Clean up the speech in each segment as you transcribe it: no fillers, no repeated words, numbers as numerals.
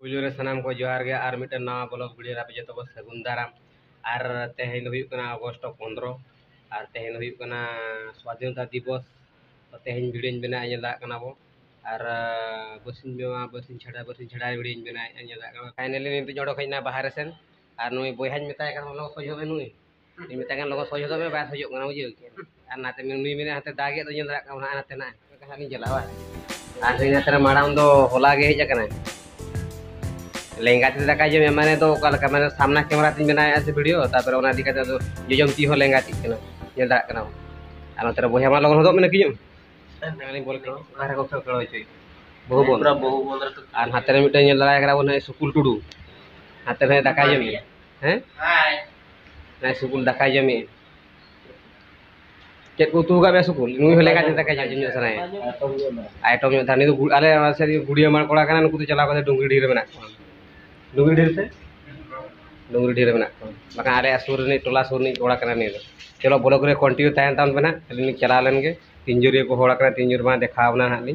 पुलुरे सनाम को जोहार गे और मिट्टे नवा ब्लॉग वीडियो रे जो तब सगुन दाराम और तेहेन दो हुयुग कना अगस्त 15 और तेहेन हुयुग कना स्वाधीनता दिवस तो तेहेन वीडियो बना नेला कना बो और बसिन छड़ा वीडियो बना नेला कना फाइनली नित जोड़ो खैना बाहर सेन और नुई बोहाñ मेताय कना लोग सोजो में नुई नी मेताय कना लोग सोजो दो में बाय सोजो कना बुझे और नाते नुई मेने हाते दागे तो नेला कना नाते ना कहानी चलावा और इन तरह माड़ाम दो होला गे हेज कना लेंगा ती दाका जे माने तो कालका माने सामना कैमरा तीन बनाया से वीडियो तापर ओना दिका तो जोजम ती हो लेंगा ती कना नेल दा कना और तेरे बोहे मा लगन होदो मेने कियम नानी बोल करो बाहर को खेलो होय बहु बोल और हाते रे मिटे नेल दा करा बन स्कूल टुडू हाते रे दाका जमी हैं ना स्कूल दाका जमी चेक को तू का स्कूल नुई हो लेंगा ती दाका जमी सनाय आइटम में धानी तो आले से गुड़िया मार कोड़ा कना नुकु तो चला को डुंगरी ढीर बना डुंगरी ढेर से डुंगरी ढेर बना बका आले असुर ने टोला सुर ने कोड़ा कना ने चलो ब्लॉग रे कंटिन्यू ताहन तान बना अली चला लेन गे तिंजुरी को होड़ा कना तिंजुर मा देखावना हाली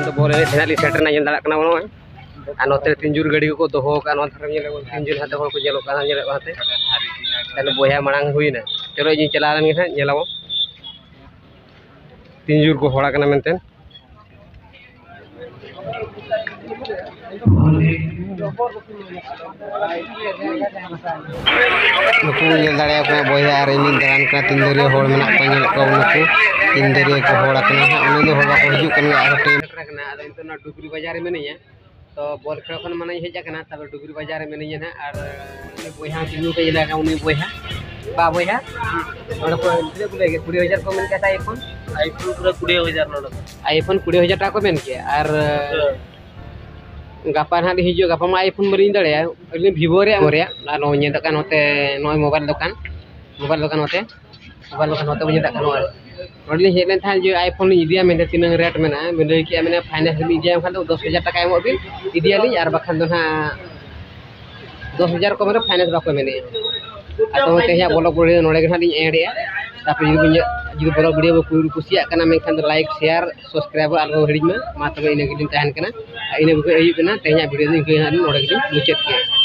तो बोले थेनाली सेटर ना जन दाड़ा कना बनो आ नोते तिंजुर गाड़ी को दोहो का नो धरम नेले तिंजुर हाते हो को जेलो का नेले हाते तने बोया मांग हुईना चलो जी चला लेन गे नेलाबो तिंजुर को होड़ा कना मेनते नुकु नेल दाड़े अपना बोया रे इन दान का तिंदरिया होड़ मेना को नेल को नुकु तिंदरिया को होड़ा कना उनी दो होड़ा को हिजु कना आरो टीम कना आदो इतना डुगरी बाजार में नहीं है तो बोल खेल खन माने हेज कना तब डुगरी बाजार में नहीं है और उनी बोया तिनु के इला का उनी बोया बा बोया और को बोले 20000 को मन कहता आईफोन पूरा 20000 नोड आईफोन 20000 टाका को मेन के और गापा ना हिजो गापा मा आईफोन मरिन दड़े अली भिवो रे ना नो ने दकान होते नो मोबाइल दुकान होते बुझे दकान नोडली हेलेन था जो आईफोन इदिया में तीन रेट में ना बिले के मैंने फाइनेंस में इदिया खान 10000 टाका एमो बिल इदिया ली और बखान दो ना 10000 को मेरे फाइनेंस बाको मेने तो तेया ब्लॉग वीडियो नोडे के हाली एडे तापर जुदी ब्लॉग वीडियो को कुसिया कना में खान लाइक शेयर सब्सक्राइब आलो हिड़ी में मा तबे इने गिलिन ताहन कना इने को अयु कना तेया वीडियो दिन के हाली नोडे के मुचत के